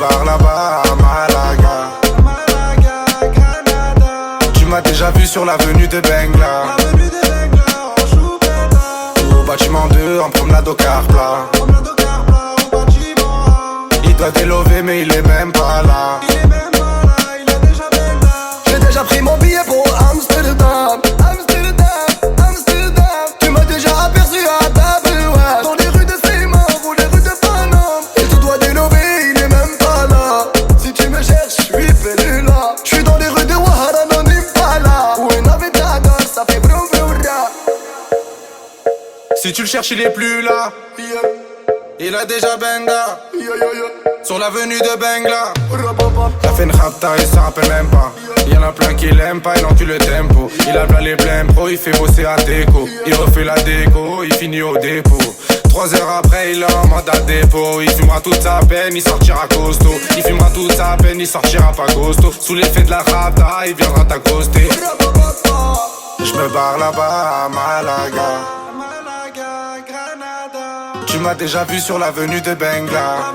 barre là-bas à Malaga. Tu m'as déjà vu sur l'avenue de Bengla. Au bâtiment 2 en promenade au car plat. Il doit délover mais il est même pas là. J'ai déjà pris mon billet pour Amsterdam. Tu m'as déjà aperçu à Tabouat, dans les rues de Seymour ou les rues de Paname. Il te doit délover, il est même pas là. Si tu me cherches, je suis perdu là. Je suis dans les rues de Ouahara, non Impala, où un Navigator, ça fait broum broum ra. Si tu le cherches il est plus là. Il a déjà benga sur l'avenue de Bengla. T'as fait une rapta, il s'en rappelle même pas. Y'en a plein qui l'aiment pas, il encule le tempo. Il a plein les blèmes pro, il fait bosser à déco. Il refait la déco, il finit au dépôt. 3 heures après, il est en mandat dépôt. Il fumera toute sa peine, il sortira costaud. Il fumera toute sa peine, il sortira pas costaud. Sous l'effet de la rapta, il viendra t'accoster. J'me barre là-bas à Malaga. Tu m'as déjà vu sur l'avenue de Bengla.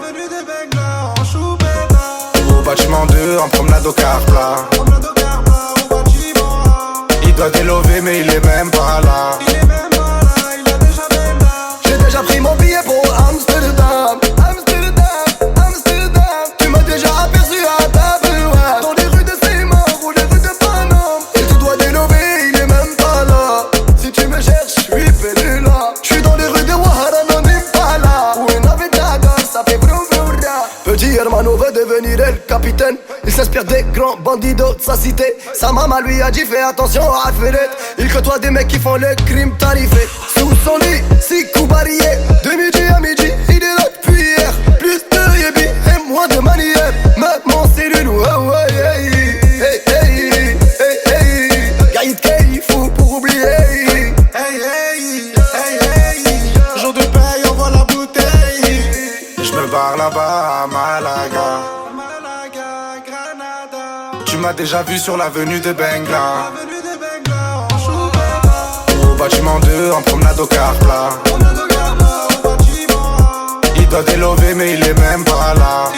Au bâtiment 2 en promenade au car plat. Il doit délover mais il est même pas là. J'ai déjà pris mon billet pour Amsterdam. Tu m'as déjà aperçu à Tabouat, dans les rues de Seymour ou les rues de Paname. Il te doit délover, il est même pas là. Si tu me cherches, je suis perdu là. Je suis dans les rues de Ouahara, non Impala, où un Navigator, ça fait broum broum ra. Petit hermano veut devenir le capitaine. Il s'inspire des grands bandidos de sa cité. Sa maman lui a dit fais attention à Alfred. Il côtoie des mecs qui font le crime tarifé. Sous son lit, 6 coups barillés. De midi à midi, il est là depuis hier. Plus de yébi et moins de manière. Maintenant c'est cellule, ouais ouais hey, hey, hey, hey, hey. Gaïd Kay, fou pour oublier. Hey hey, hey hey. Jour de paye, envoie la bouteille. J'me barre là-bas à Malaga. Tu m'as déjà vu sur l'avenue de Bengla. Au bâtiment 2 en promenade au car plat. Il doit délover mais il est même pas là.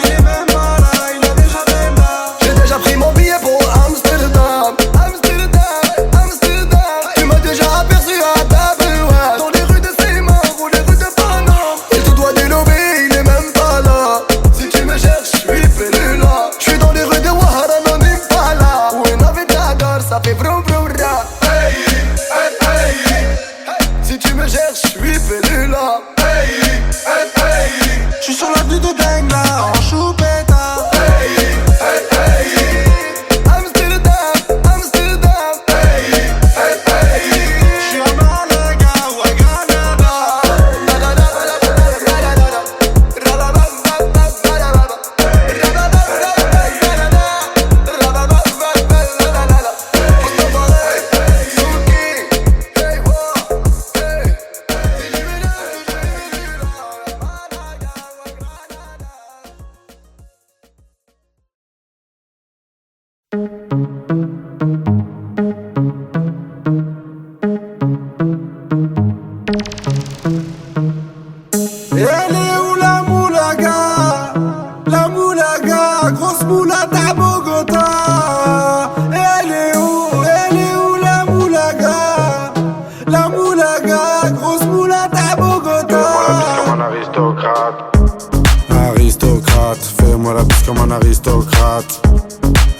J'ai déjà pris mon billet pour Amsterdam. Tu m'as déjà aperçu à Tabouat, dans les rues de Seymour ou les rues de Paname. Il te doit délover, il est même pas là. Si tu me cherches, je suis perdu là. Je suis dans les rues de Ouahara, non Impala, où un Navigator, ça fait broum broum ra. Si tu me cherches, je suis perdu là. Je suis sur l'avenue de Bengla en choupetta. Amsterdam. Je suis à Malaga ou à Granada. Elle est où la moulaga? La moulaga, grosse moulade à Bogota. Elle est où la moulaga? La moulaga, grosse moulade à Bogota. Fais-moi la bise comme un aristocrate. Aristocrate, fais-moi la bise comme un aristocrate.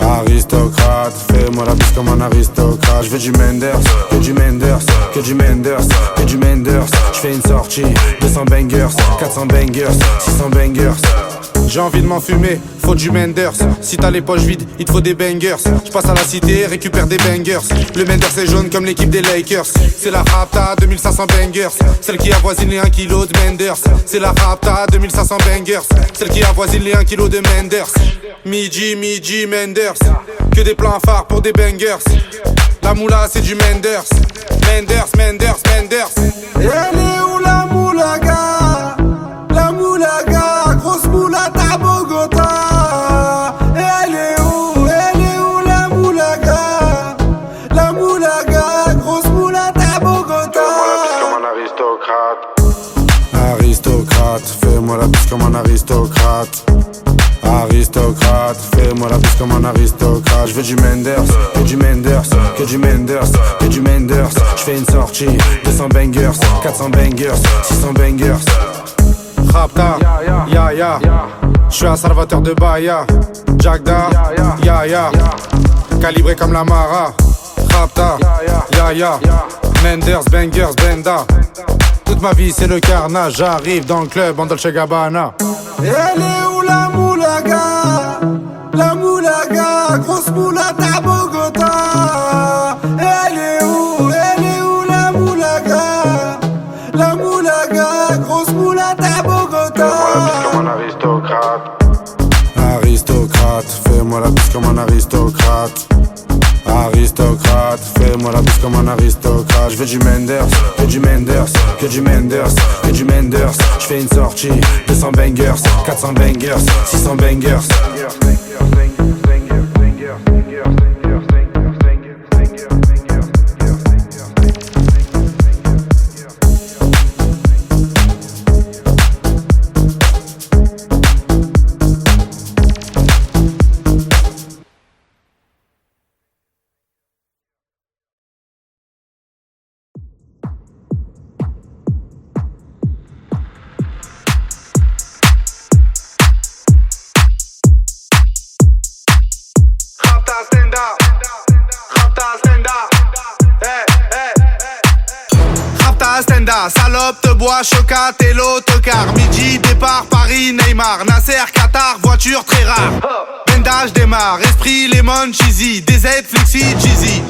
Aristocrate, fais-moi la bise comme un aristocrate. Je veux du Menders, que du Menders, que du Menders, que du Menders. Je fais une sortie, 200 bangers, 400 bangers, 600 bangers. J'ai envie de m'en fumer, faut du Menders. Si t'as les poches vides, il te faut des bangers. Je passe à la cité, récupère des bangers. Le Menders est jaune comme l'équipe des Lakers. C'est la Rapta, 2500 bangers. Celle qui avoisine les 1 kg de Menders. C'est la Rapta, 2500 bangers. Celle qui avoisine les 1 kg de Menders. Midi, Menders. Que des plans phares pour des bangers. La moula c'est du Menders. Menders. Elle est où la moulaga? La moulaga, grosse moulade à Bogota. Elle est où la moulaga? La moulaga, grosse moulade à Bogota. Fais-moi la bise comme un aristocrate. Aristocrate, fais-moi la bise comme un aristocrate. Aristocrate, fais-moi la bise comme un aristocrate. Je veux du Menders, que du Menders, que du Menders, que du Menders. Je fais une sortie, 200 bangers, 400 bangers, 600 bangers. Rapta, ya ya, je suis un salvateur de Bahia. Jagda, ya ya, calibré comme la Mara. Rapta, ya ya, Menders, bangers, benda. Toute ma vie c'est le carnage, j'arrive dans le club en Dolce Gabbana. Et elle est où la moulaga? La moulaga, grosse moulade à Bogota. Elle est où la moulaga? La moulaga, grosse moulade à Bogota. Comme un aristocrate. Aristocrate, fais-moi la bise comme un aristocrate. Aristocrate, fais-moi la bise comme un aristocrate. Je veux du Menders, que du Menders, que du Menders, que du Menders. Je fais une sortie, 200 bangers, 400 bangers, 600 bangers. Salope te bois, chocat et l'autocar. Midi, départ, Paris, Neymar. Nasser, Qatar, voiture très rare. Bendage démarre, esprit, lemon, cheesy. DZ, flexi, cheesy.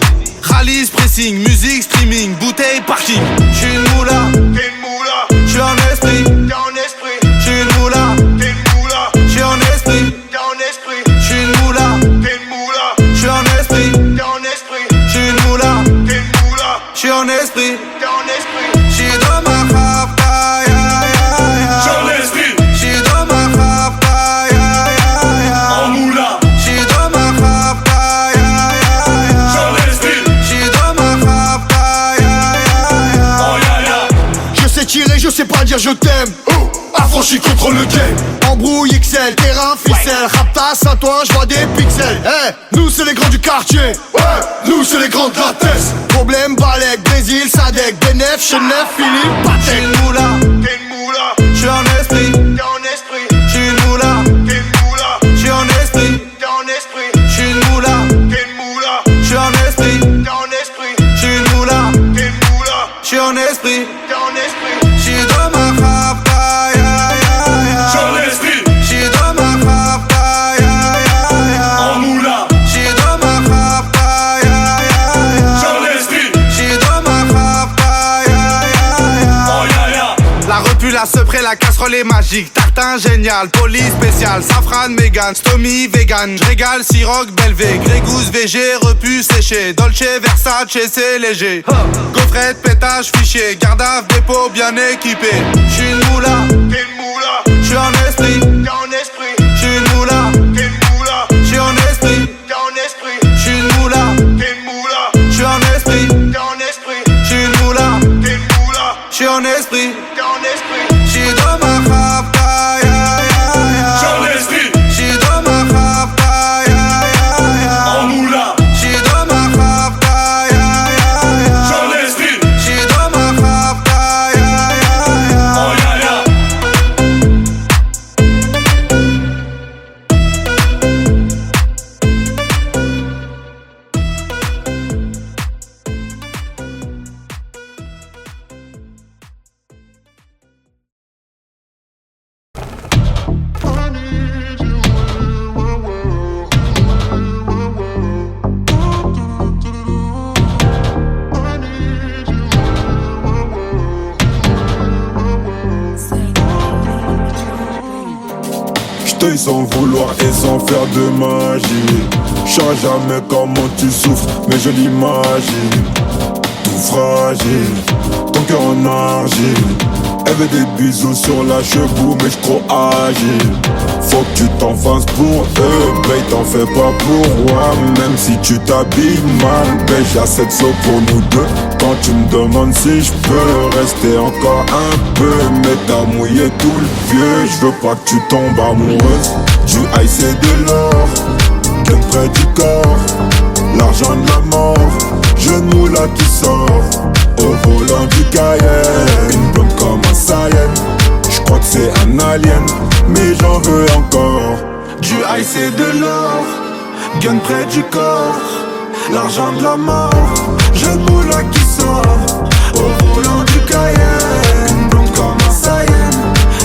Rallye, pressing, musique, streaming. Bouteille, parking. J'suis une moula, t'es une moula. J'suis en esprit, t'es en esprit. J'suis une moula, t'es une moula. J'suis en esprit, t'es en esprit. J'suis une moula, t'es une moula. J'suis en esprit, t'es en esprit. J'suis une moula, t'es une moula. J'suis en esprit, t'es en esprit. J'suis dans ma rapta, ya ya ya. J'suis en esprit. J'suis dans ma rapta, ya ya ya. En moula. J'suis dans ma rapta, ya ya ya. J'suis en esprit. J'suis dans ma rapta, ya ya ya. Oh ya ya. Je sais tirer, je sais pas dire je t'aime. Affranchi contre le game. Embrouille XL, terrain, ficelle. Rapta, Saint-Ouen, j'vois des pixels. Nous c'est les grands du quartier. Nous c'est les grands de la tête. Problème, Balek, Brésil, Sadek, Benef, Chenef, Philippe, Patek. J'suis une moula, t'es une moula. J'suis en esprit, t'es en esprit. J'suis une moula, t'es une moula. J'suis en esprit, t'es en esprit. J'suis une moula, t'es une moula. J'suis en esprit, t'es en esprit. J'suis une moula, t'es une moula. J'suis en esprit, t'es en esprit. J'suis dans ma rapta, ya ya ya. J'suis en esprit. J'suis dans ma rapta, ya ya ya. En moula. J'suis dans ma rapta, ya ya ya. J'suis en esprit. J'suis dans ma rapta, ya ya ya. Oh ya ya. La repu, la sepré, la casserole est magique. Tartin génial, poli spécial. Safran, mégan, stomy, vegan. J'régale, siroc, belvé. Grégousse, VG, repu, séché. Dolce, Versace, c'est léger. Gaufrette, pétage, fichier. Gardave, dépôt, bien équipé. J'suis une moula, t'es une moula. J'suis en esprit, t'es en esprit. J'suis une moula, t'es une moula. J'suis en esprit, t'es en esprit. J'suis une moula, t'es une moula. J'suis en esprit, t'es en esprit. J'suis une moula, t'es une moula. J'suis en esprit, t'es en esprit. J'suis dans ma rapta, ya ya ya. J'suis en esprit. J'suis dans ma rapta, ya ya ya. En moula. J'suis dans ma rapta, ya ya ya. J'suis en esprit. J'suis dans ma rapta, ya ya ya. Oh ya ya. J't'aille sans vouloir et sans faire de magie. J'sais jamais comment tu souffres, mais je l'imagine. Tout fragile, ton cœur en argile. Elle veut des bisous sur la cheveux, mais j'suis trop agile. Faut que tu t'en fasses pour eux, babe, t'en fais pas pour moi. Même si tu t'habilles mal, babe, j'ai assez de sauts pour nous deux. Quand tu me demandes si j'peux rester encore un peu, mais t'as mouillé tout le vieux. J'veux pas que tu tombes amoureuse Du high c'est de l'or, gun près du corps. L'argent de la mort, jeune moula qui sort. Au volant du Cayenne, une blonde comme un Saiyan. J'crois que c'est un alien, mais j'en veux encore. Du high c'est de l'or, gun près du corps. L'argent de la mort, jeune moula qui sort. Au volant du Cayenne, une blonde comme un Saiyan.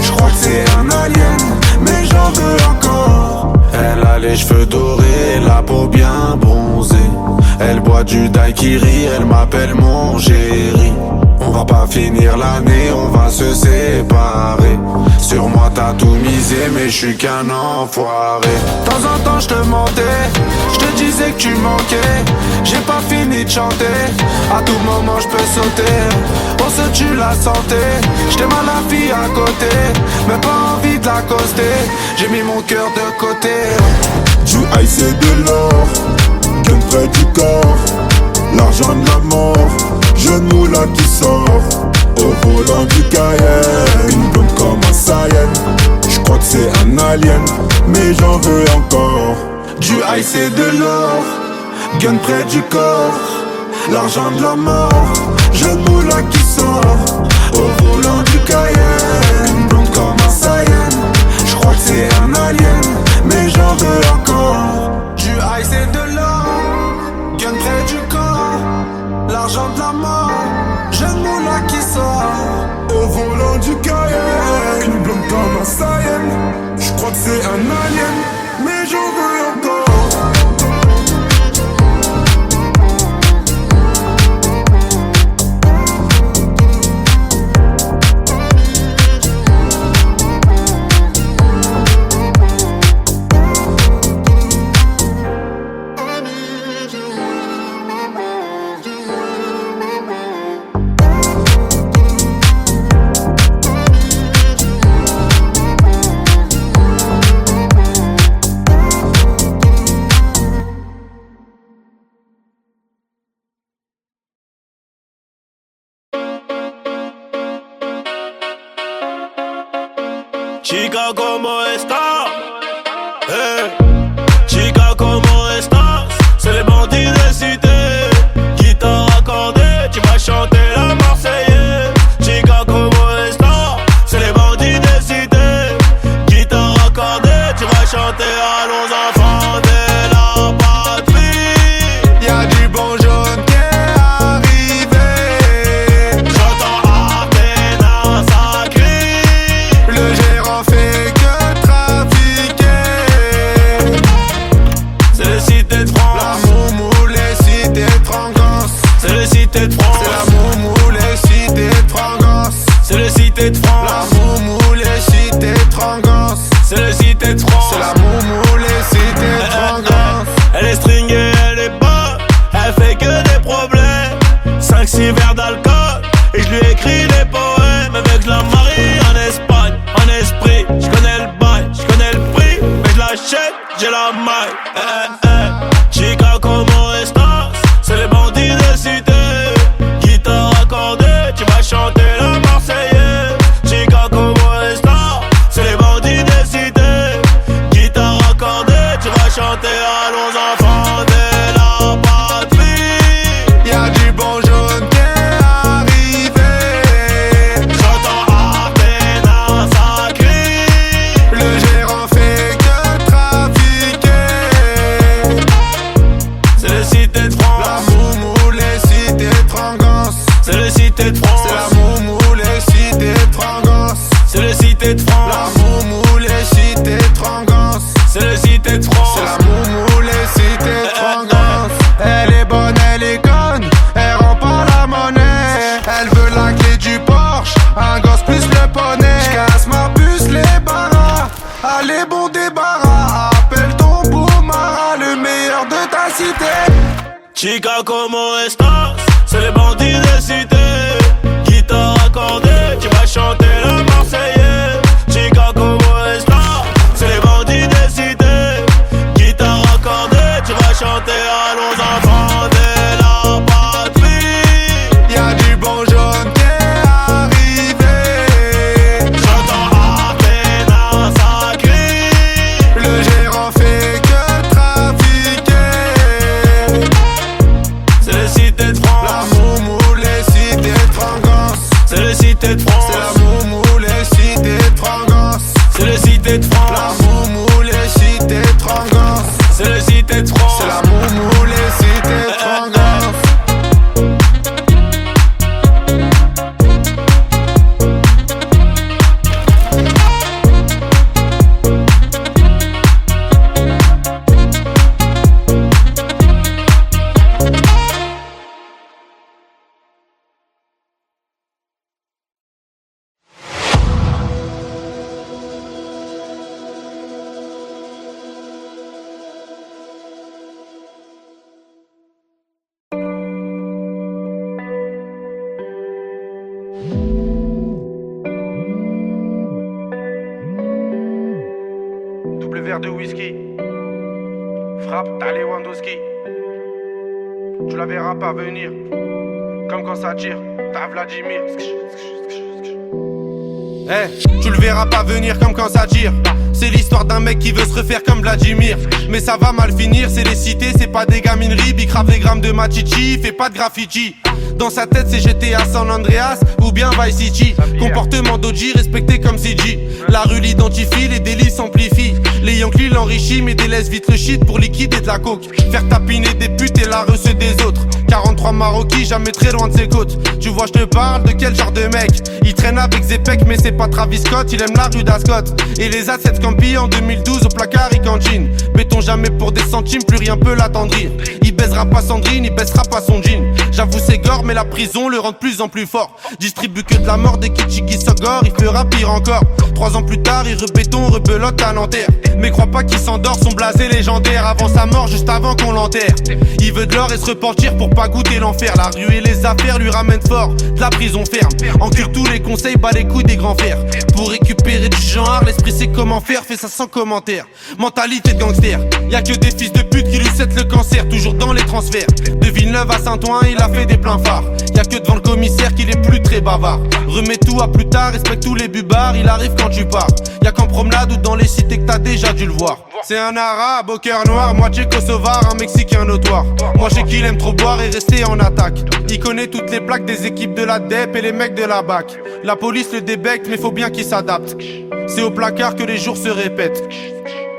J'crois que c'est un alien, mais j'en veux encore. Elle a les cheveux dorés, la peau bien bronzée. Elle boit du daiquiri, elle m'appelle mon chéri. On va pas finir l'année, on va se séparer. Sur moi t'as tout misé, mais je suis qu'un enfoiré. De temps en temps je te mentais, je te disais que tu manquais. J'ai pas fini de chanter, à tout moment je peux sauter. On se tue la santé, j't'aime à la fille à côté, mais pas envie de l'accoster. J'ai mis mon cœur de côté. Du high c'est de l'or, gun près du corps. L'argent de la mort, jeune moula qui sort. Au volant du Cayenne, une blonde comme un Saiyan. J'crois que c'est un alien, mais j'en veux encore. Du high c'est de l'or, gun près du corps. L'argent de la mort, jeune moula qui sort. Au volant du Cayenne, une blonde comme un Saiyan. J'crois que c'est un alien, mais j'en veux encore. Du high c'est de l'or, gun près du corps. L'argent de la mort, jeune moula qui sort. Au volant du Cayenne, une blonde comme un Saiyan. J'crois que c'est un alien, mais j'en veux encore. Chica, ¿cómo estás? Chica, ¿cómo estás? C'est les bandits de cité. Guitare accordée, tu vas chanter la Marseillaise. Chica, ¿cómo estás? C'est les bandits de cité. Guitare accordée, tu vas chanter à nos enfants de la patrie. Y'a du bon jaune qui est arrivé. J'entends Athéna, ça crie. Le gérant fait que trafiquer. C'est le cité de France. La moumou, les cités de Frangance. C'est le cité de France. C'est la moumou, les cités de Frangance. C'est le cité de France. La moumou, les cités de Frangance. C'est le cité de France. C'est la moumou, les cités de Frangance. Elle est stringée, elle est bonne. Elle fait que des problèmes. 5-6 verres d'alcool. Et je lui écris des poèmes. Avec la Marie en Espagne. En esprit, je connais le bail, je connais le prix. Mais je l'achète, j'ai la maille. Chica, ¿cómo estás? C'est les bandits de cité. Guitare accordée, tu vas chanter la Marseillaise. Chica, ¿cómo estás? C'est les bandits de cité. Guitare accordée, tu vas chanter à nos enfants de la patrie. Y'a du bon jaune qui est arrivé. J'entends Athéna, ça crie. Le gérant fait que trafiquer. C'est le cité de France. La moumou, les cités de Frangance. C'est le cité de France. C'est la moumou, les cités de Frangance. C'est le cité de La France. moumou, les cités de Frangance. C'est le cité de France. C'est la moumou, les cités de Frangance. Elle est bonne, elle est conne, elle rend pas la monnaie. Elle veut la clé du Porsche, un gosse plus le poney. J'casse ma puce, les barras, allez bon débarras. Appelle ton beau Mara, le meilleur de ta cité. Chica, ¿cómo estás? C'est les bandits de cité. Guitare accordée, tu vas chanter la Marseillaise. Chica, ¿cómo estás? C'est les bandits de cité. Guitare accordée, tu vas chanter à nos enfants de la patrie. Y'a du bon jaune qui est arrivé. J'entends Athéna, ça crie. Le verre de whisky. Frappe, t'as Lewandowski. Tu la verras pas venir. Comme quand ça tire, t'as Vladimir. Tu le verras pas venir comme quand ça tire. C'est l'histoire d'un mec qui veut se refaire comme Vladimir. Mais ça va mal finir, c'est les cités, c'est pas des gamineries. Bicrave des grammes de machichi, fait pas de graffiti. Dans sa tête c'est GTA San Andreas ou bien Vice City. Comportement d'OG respecté comme CG. La rue l'identifie, les délits s'amplifient. Les Yankees l'enrichissent mais délaissent vite le shit pour liquider de la coke. Faire tapiner des putes et la recette des autres. 43 Maroquis, jamais très loin de ses côtes. Tu vois je te parle de quel genre de mec. Il traîne avec Zepek mais c'est pas Travis Scott. Il aime la rue d'Ascot. Et les A7 Campi en 2012 au placard il cantine. Béton jamais pour des centimes, plus rien peut l'attendrir. Il baisera pas Sandrine, il baissera pas son jean. J'avoue c'est gore mais la prison le rend de plus en plus fort. Distribue que de la mort des Kichigi Sogor. Il fera pire encore. 3 ans plus tard il rebéton, rebelote à Nanterre. Mais crois pas qu'il s'endort, son blasé légendaire. Avant sa mort, juste avant qu'on l'enterre. Il veut de l'or et se repentir pour pas goûter l'enfer. La rue et les affaires lui ramènent fort. De la prison ferme. Encure tous les conseils, bat les couilles des grands fers. Pour récupérer du genre, l'esprit sait comment faire. Fait ça sans commentaire. Mentalité de gangster. Y'a que des fils de pute qui lui cèdent le cancer. Toujours dans les transferts. De Villeneuve à Saint-Ouen, il a fait des pleins phares. Y'a que devant le commissaire qu'il est plus très bavard. Remets tout à plus tard, respecte tous les bubards. Il arrive quand tu pars. Y'a qu'en promenade ou dans les cités que t'as déjà dû le voir. C'est un arabe au cœur noir, moitié kosovar, un mexicain notoire. Moi je sais qu'il aime trop boire et rester en attaque. Il connaît toutes les plaques des équipes de la DEP et les mecs de la BAC. La police le débecte mais faut bien qu'il s'adapte. C'est au placard que les jours se répètent.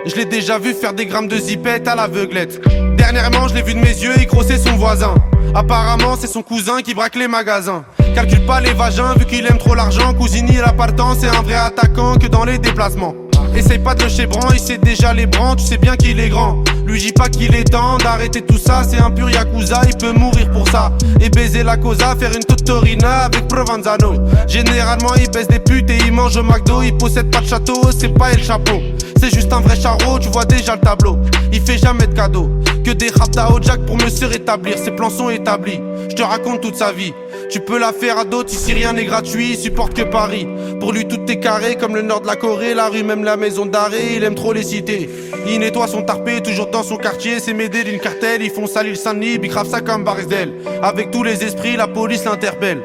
Je l'ai déjà vu faire des grammes de zipette à l'aveuglette. Dernièrement je l'ai vu de mes yeux, il grossait son voisin. Apparemment c'est son cousin qui braque les magasins. Calcule pas les vagins vu qu'il aime trop l'argent. Cousini la partant, c'est un vrai attaquant que dans les déplacements. Essaye pas de le chébran, il sait déjà les brans, tu sais bien qu'il est grand. Lui dis pas qu'il est temps d'arrêter tout ça, c'est un pur yakuza, il peut mourir pour ça. Et baiser la cosa, faire une totorina avec Provenzano. Généralement il baisse des putes et il mange au McDo. Il possède pas de château, c'est pas El Chapeau. C'est juste un vrai charreau, tu vois déjà le tableau. Il fait jamais de cadeaux, que des raptas au jack pour me se rétablir. Ses plans sont établis, je te raconte toute sa vie. Tu peux la faire à d'autres, ici rien n'est gratuit, il supporte que Paris. Pour lui tout est carré, comme le nord de la Corée. La rue, même la maison d'arrêt, il aime trop les cités. Il nettoie son tarpé, toujours dans son quartier. C'est m'aider d'une cartel, ils font salir le Saint-Denis. Bicrave ça comme Barisdel. Avec tous les esprits, la police l'interpelle.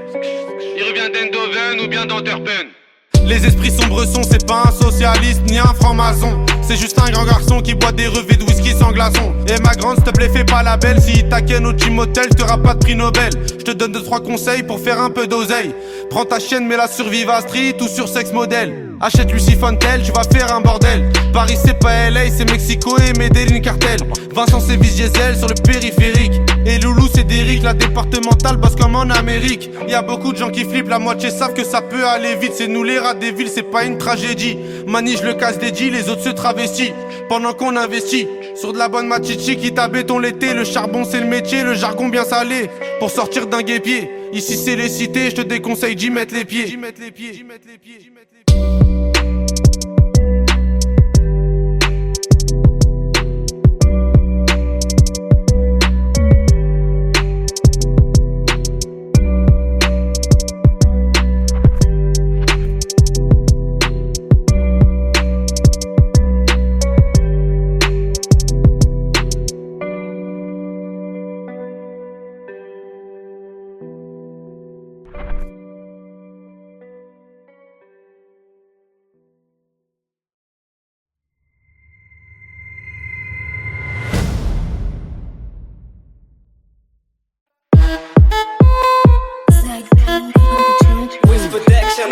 Il revient d'Eindhoven ou bien d'Antwerpen. Les esprits sombres sont, c'est pas un socialiste ni un franc-maçon. C'est juste un grand garçon qui boit des revêts de whisky sans glaçon. Et ma grande, s'il te plaît, fais pas la belle. Si il t'aquenne au gym hotel, t'auras pas de prix Nobel. Je te donne 2-3 conseils pour faire un peu d'oseille. Prends ta chienne, mets-la sur Viva Street ou sur Sex Model. Achète Lucy Fontel, tu vas faire un bordel. Paris c'est pas LA, c'est Mexico et Medellin cartel. Vincent c'est Vice Diesel sur le périphérique. Et Loulou c'est Derrick, la départementale bosse comme en Amérique. Y'a beaucoup de gens qui flippent, la moitié savent que ça peut aller vite. C'est nous les rats des villes, c'est pas une tragédie. Mani je le casse des deals, les autres se travestissent. Pendant qu'on investit sur de la bonne machichi qui t'a béton l'été. Le charbon c'est le métier, le jargon bien salé. Pour sortir d'un guépier, ici c'est les cités, je te déconseille d'y mettre les pieds.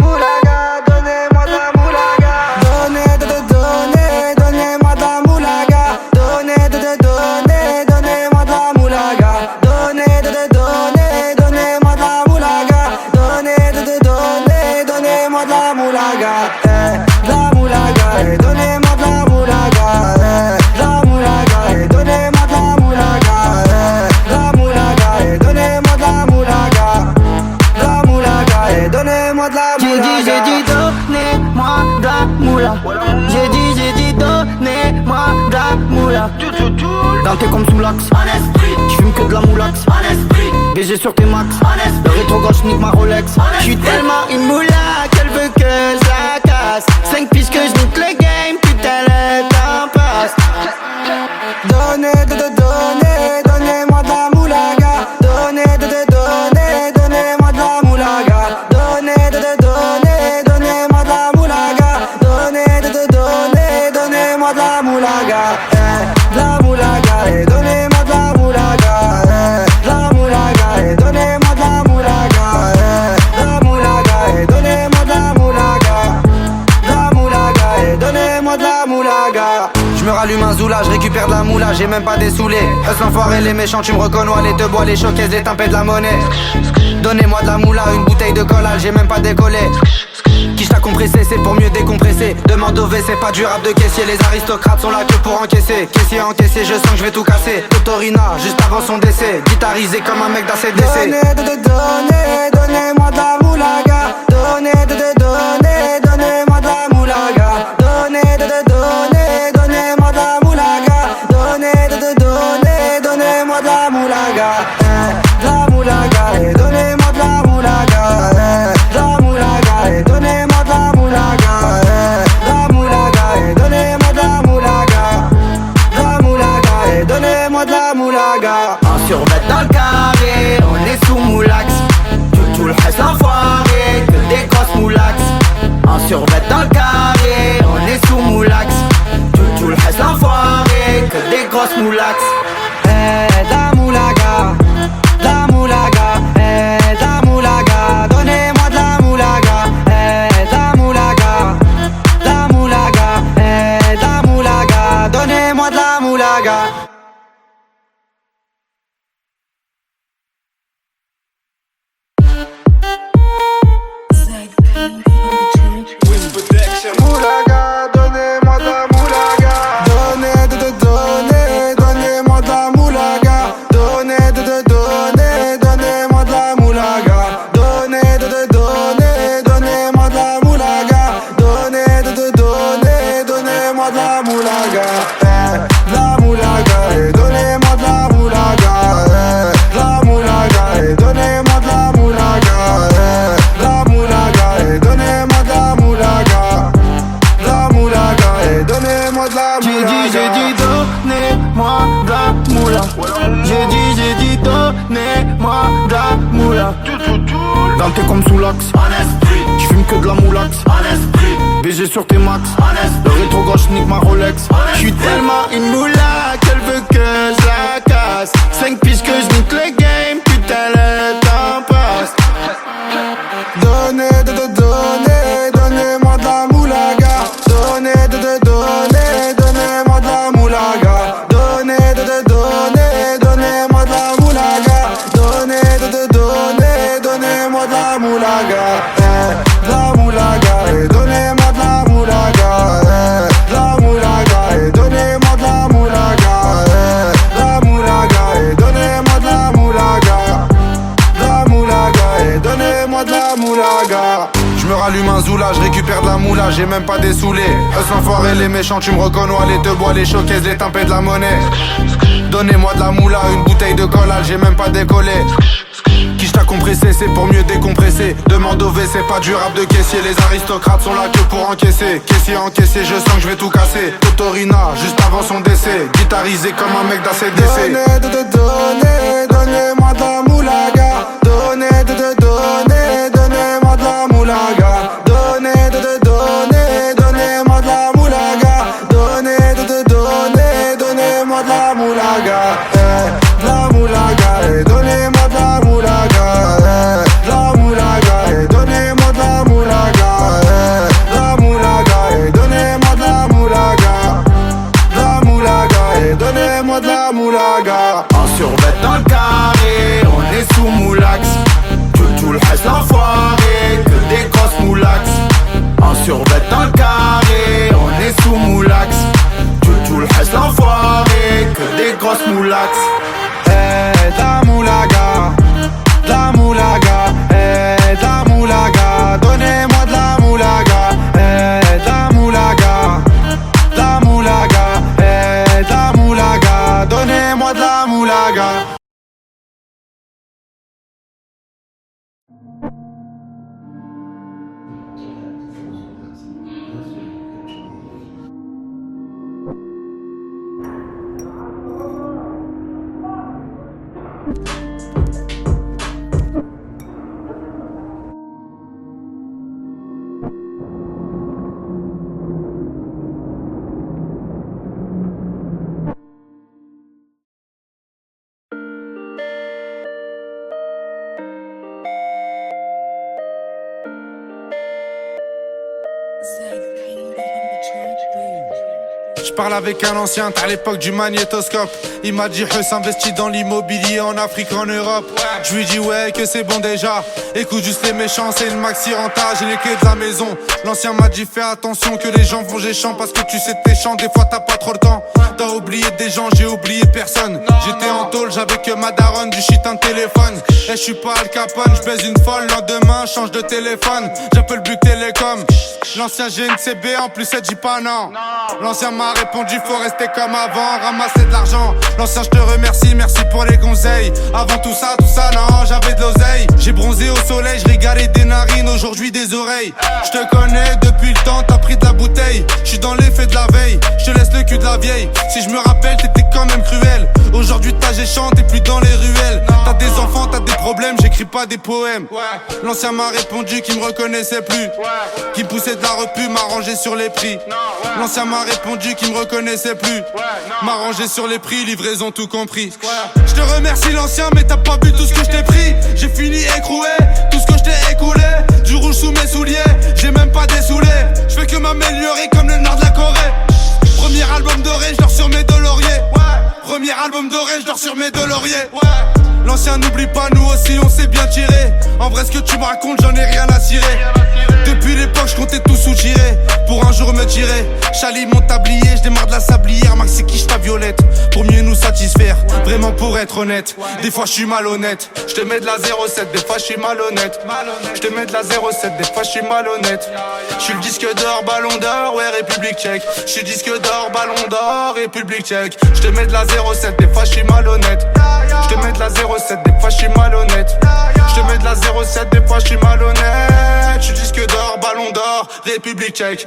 Moulaga, donnez-moi de la moulaga. Donnez-moi de la moulaga. Donnez-moi de la moulaga. Donnez-moi de la moulaga. Donnez-moi de la moulaga. De la moulaga, donnez-moi de la moulaga. De la moulaga, donnez-moi de la moulaga. De la moulaga, donnez-moi de la moulaga. Donnez-moi de la moula. J'ai dit donnez-moi de la moula. J'ai dit donnez-moi de la moula. Dans tes comme sous l'axe. J'fume que de la moulax. BG sur tes max. Le rétro gauche nique ma Rolex. J'suis tellement une moula qu'elle veut que je la casse. 5 pistes que j'nique le game, putain elle est en passe. la moula, j'ai même pas dessoulé. Us l'enfoiré, les méchants, tu me reconnais. Les te bois, les choquaises, les timpés de la monnaie. Donnez-moi de la moula, une bouteille de collal, j'ai même pas décollé. Qui t'a compressé, c'est pour mieux décompresser. Demande au V, c'est pas du rap de caissier. Les aristocrates sont là que pour encaisser. Caissier encaissé, je sens que je vais tout casser. Totorina, juste avant son décès. Guitarisé comme un mec d'ACDC. Donnez-moi de la moulaga. Donnez-moi de la moulaga. Donnez-moi de la moulaga. Donnez-moi de la moulaga. De la moulaga, donnez-moi de la moulaga. De la moulaga, donnez-moi de la moulaga. De la moulaga, donnez-moi de la moulaga. De la moulaga, donnez-moi de la moulaga. Un survêt dans le carré, on est sous moulax. Tout le reste l'enfoiré, que des grosses moulax. Un survêt dans le carré, on est sous moulax. Tout le reste l'enfoiré, que des grosses moulax. La moulaga, la moulaga, la moulaga, donnez-moi de la moulaga, la moulaga, la moulaga, la moulaga, donnez-moi de la moulaga. Moulaga, donnez-moi de la moulaga. Donnez-moi de la moulaga. Donnez-moi de la moulaga. Donnez-moi de la moulaga. Donnez-moi de la moulaga. La moulaga, donnez-moi de la moulaga. La moulaga, donnez-moi de la moulaga. La moulaga, donnez-moi de la moulaga. La moulaga, donnez-moi de la moulaga. J'ai dit donnez-moi de la moula. J'ai dit donnez-moi de la moula. Dans tes comme sous l'axe, j'fume que de la moulax. BG sur tes max, le rétro gauche nique ma Rolex. J'suis tellement une moula qu'elle veut que je la casse. 5 piges que je nique le game, putain le temps passe. Donnez-moi de la moulaga. Donnez-moi de la moulaga. Donnez-moi de la moulaga. Donnez-moi de la moulaga. De la moulaga, donnez-moi de la moulaga. De la moulaga, donnez-moi de la moulaga. De la moulaga, donnez-moi de la moulaga. De la moulaga, donnez-moi de la moulaga. Je me rallume un zoula, je récupère de la moula, j'ai même pas dessoulé. Us l'enfoiré, les méchants, tu me reconnais. Les te bois, les choquaises, les timpés de la monnaie. Donnez-moi de la moula, une bouteille de collal, j'ai même pas décollé. Qui t'a compressé, c'est pour mieux décompresser. Demande au V, c'est pas du rap de caissier. Les aristocrates sont là que pour encaisser. Caissier encaissé, je sens que je vais tout casser. Totorina, juste avant son décès. Guitarisé comme un mec d'ACDC. Donnez-moi de la moulaga. Donnez-moi de la moulaga. Donnez-moi de la moulaga. Donnez-moi de la moulaga. De la moulaga, donnez-moi de la moulaga. La moulaga, donnez-moi de la moulaga. La moulaga, donnez-moi de la moulaga. La moulaga, donnez-moi de la moulaga. En survêt dans le carré, on est sous moulax. Tout le reste l'enfoiré, que des grosses moulax. En survêt dans le carré, on est sous moulax. Tout le reste l'enfoiré, que des grosses moulax. La moulaga, la moulaga, la moulaga, donnez-moi de la moulaga, la moulaga, la moulaga, la moulaga, donnez-moi de la moulaga. J'parle avec un ancien, t'as l'époque du magnétoscope. Il m'a dit Huss investit dans l'immobilier en Afrique, en Europe. Je lui dis ouais que c'est bon déjà. Écoute juste les méchants, c'est une maxi renta, j'ai les clés de la maison. L'ancien m'a dit fais attention que les gens vont géchant, parce que tu sais t'es chiant, des fois t'as pas trop le temps. T'as oublié des gens, j'ai oublié personne. J'étais en tôle, j'avais que ma daronne, du shit un téléphone. Et je suis pas Al Capone, je baise une folle, lendemain change de téléphone. J'appelle Buc Télécom. L'ancien GNCB en plus elle dit pas non. L'ancien m'a répondu faut rester comme avant, ramasser de l'argent. L'ancien je te remercie, merci pour les conseils. Avant tout ça non, j'avais de l'oseille. J'ai bronzé au soleil, je régalais des narines, aujourd'hui des oreilles. Je te connais depuis le temps, t'as pris de la bouteille. Je suis dans l'effet de la veille, je te laisse le cul de la vieille. Si je me rappelle t'étais quand même cruel. Aujourd'hui t'as géchant, t'es plus dans les ruelles. T'as des enfants, t'as des problèmes, j'écris pas des poèmes. L'ancien m'a répondu qu'il me reconnaissait plus, qu'il me poussait de la repu, m'a rangé sur les prix. L'ancien m'a répondu qu'il me reconnaissait plus, m'a rangé sur les prix, livraison tout compris. Je te remercie l'ancien mais t'as pas vu tout ce que je t'ai pris. J'ai fini écroué, tout ce que je t'ai écoulé. Du rouge sous mes souliers, j'ai même pas dessoulé. Je fais que m'améliorer comme le nord de la Corée. Premier album doré, je dors sur mes deux lauriers. Premier album doré, je dors sur mes deux lauriers. L'ancien n'oublie pas, nous aussi on s'est bien tiré. En vrai ce que tu me racontes, j'en ai rien à cirer. Depuis l'époque, je comptais tout soutirer pour un jour me tirer. Chali mon tablier, je démarre de la sablière. Max c'est quiche ta violette pour mieux nous satisfaire. Vraiment pour être honnête, des fois je suis malhonnête. Je te mets de la 07, des fois je suis malhonnête. Je te mets de la 07, des fois je suis malhonnête. Je suis le disque d'or, ballon d'or, ouais République tchèque. Je suis disque d'or, ballon d'or, République tchèque. Je te mets de la 07, des fois je suis malhonnête. Je te mets de la 07, des fois je suis malhonnête. Je te mets de la 07, des fois je suis malhonnête. Je suis disque d'or, ballon d'or, République tchèque.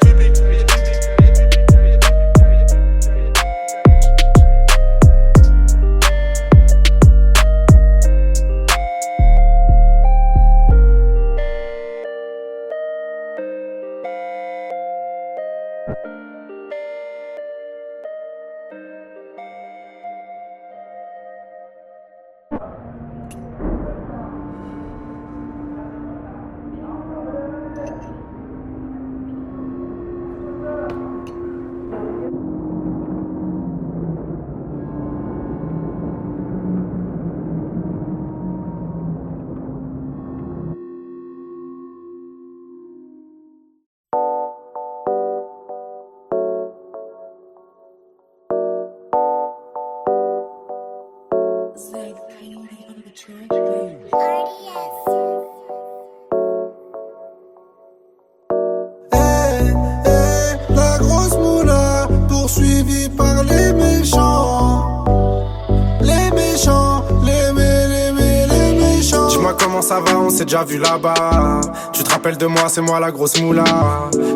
La grosse moula poursuivie par les méchants. Les méchants, les méchants. Dis-moi comment ça va, on s'est déjà vu là-bas. Tu te rappelles de moi, c'est moi la grosse moula.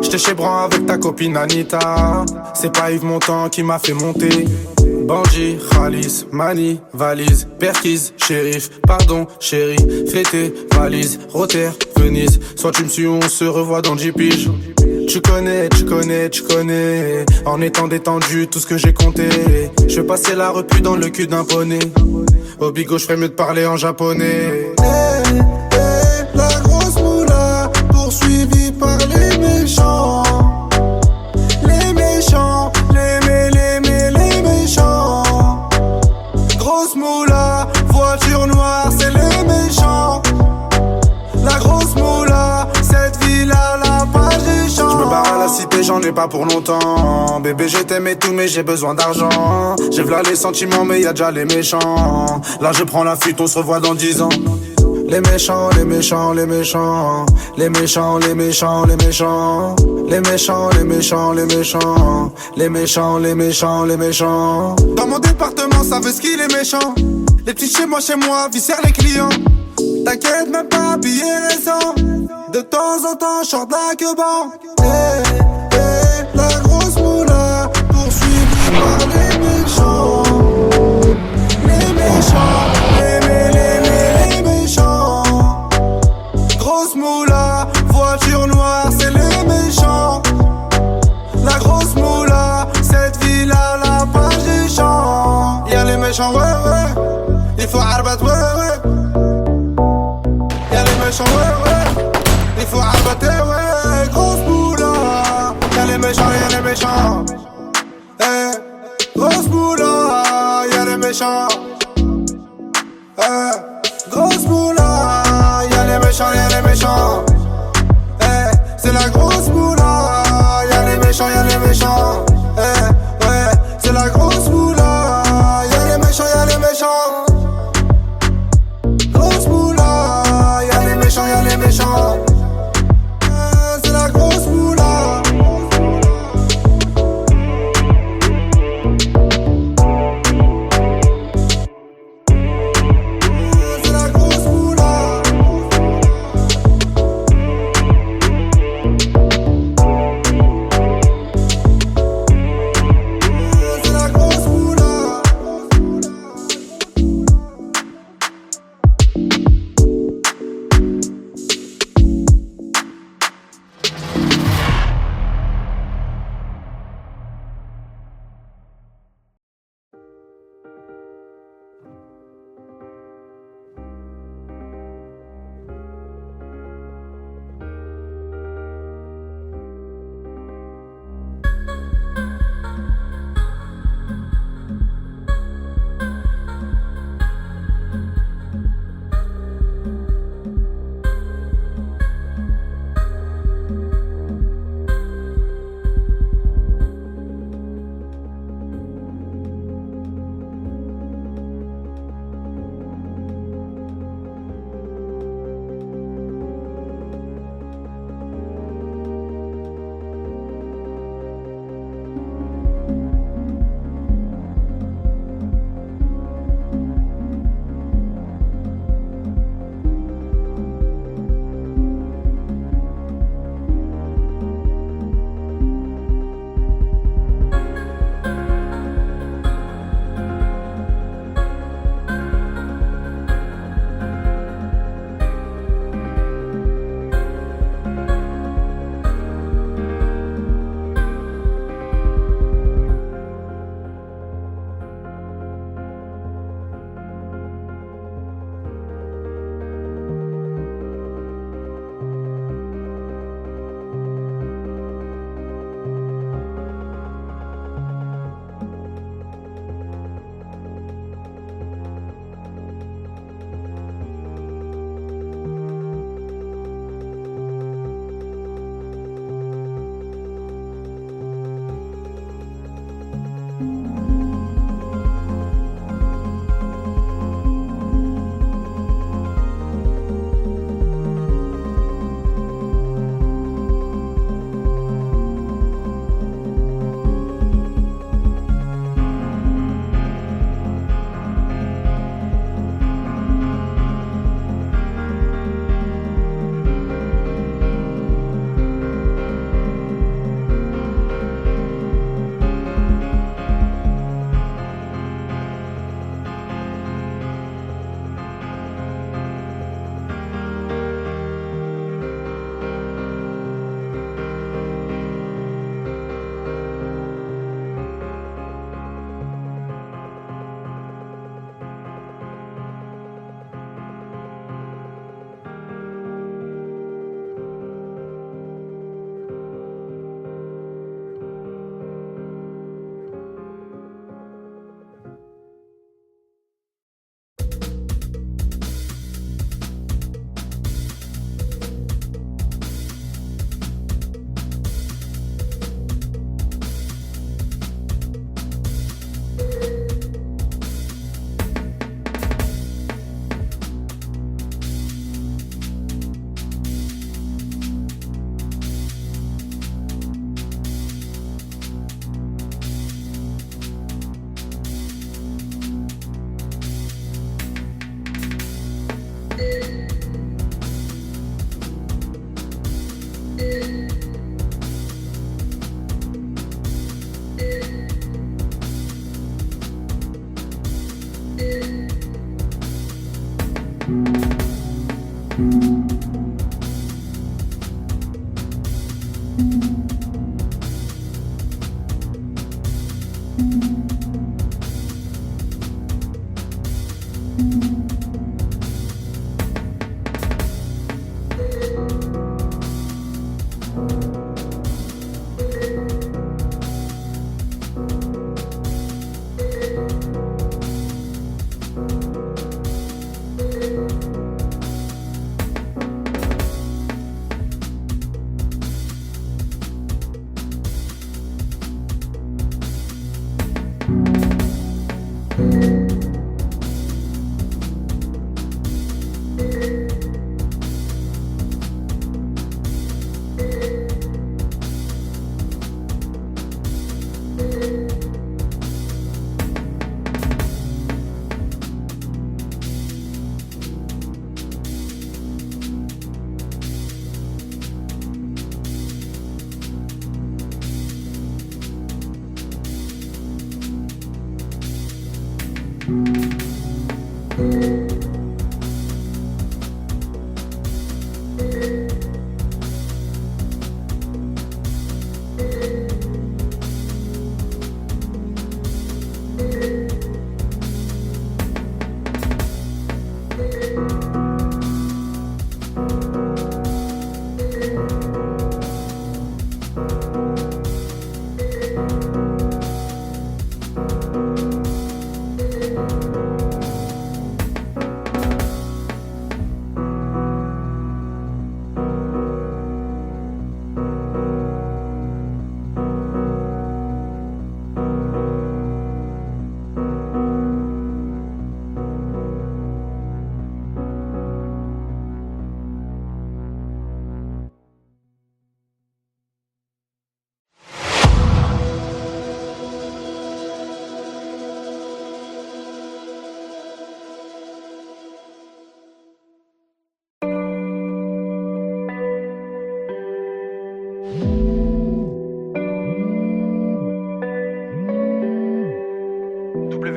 J'étais chez Bran avec ta copine Anita. C'est pas Yves Montand qui m'a fait monter. Bandit, Khalis, Mani, valise, Perquise, shérif, pardon, chérie, fêté, valise, Rotter, Venise. Soit tu me suis ou on se revoit dans 10 piges. Tu connais, en étant détendu, tout ce que j'ai compté. Je vais passer la repu dans le cul d'un poney. Au bigot, je ferais mieux de parler en japonais. La grosse moula poursuivie par les méchants. Les méchants, les méchants. Grosse moula, voiture noire, c'est les méchants. La grosse moula, cette ville-là, la page des champs. Je me barre à la cité, j'en ai pas pour longtemps. Bébé, je t'aime et tout, mais j'ai besoin d'argent. J'ai v'là les sentiments, mais y'a déjà les méchants. Là, je prends la fuite, on se revoit dans 10 ans. Les méchants, les méchants, les méchants. Les méchants, les méchants, les méchants. Les méchants, les méchants, les méchants. Les méchants, les méchants, les méchants. Dans mon département, ça veut ce qu'il est méchant. Les petits chez moi, viscèrent les clients. T'inquiète même pas, billet récent. De temps en temps, short la queue-ban. La grosse moula poursuivie par les méchants. Les méchants, les méchants. Grosse moula, voiture noire, c'est les méchants. La grosse moula, cette ville-là, la page des champs. Y'a les méchants, ouais, il faut arbat, ouais. Y'a les méchants, ouais, il faut arbater, ouais. Grosse moula, y'a les méchants, méchants. Grosse moula, y'a les méchants, y'a les méchants. C'est la grosse moula, y'a les méchants, y'a les méchants. Ouais, c'est la grosse moula, y'a les méchants, y'a les méchants. Grosse moula, y'a les méchants, y'a les méchants. C'est la grosse moula. C'est la grosse moula. C'est la grosse moula.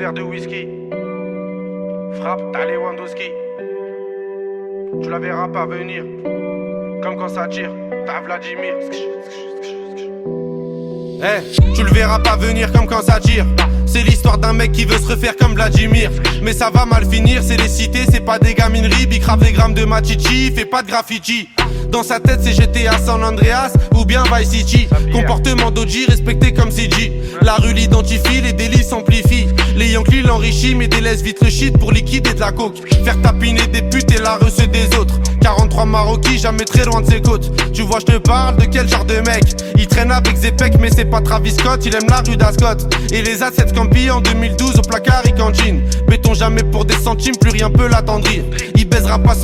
verre de whisky. Frappe, t'as Lewandowski. Tu la verras pas venir. Comme quand ça tire, t'as Vladimir. Tu le verras pas venir comme quand ça tire. C'est l'histoire d'un mec qui veut se refaire comme Vladimir. Mais ça va mal finir, c'est les cités, c'est pas des gamineries. Big grave des grammes de machichi, fait pas de graffiti. Dans sa tête c'est GTA San Andreas ou bien Vice City. Comportement d'OG respecté comme CG. La rue l'identifie, les délits s'amplifient. Les Yankees l'enrichissent mais délaissent vite le shit pour liquider de la coke. Faire tapiner des putes et la reçue des autres. 43 Maroquis, jamais très loin de ses côtes. Tu vois je te parle de quel genre de mec. Il traîne avec Zepek mais c'est pas Travis Scott. Il aime la rue d'Ascot. Et les assets Campi en 2012 au placard et cantine. Béton jamais pour des centimes, plus rien peut l'attendrir. Il baisera pas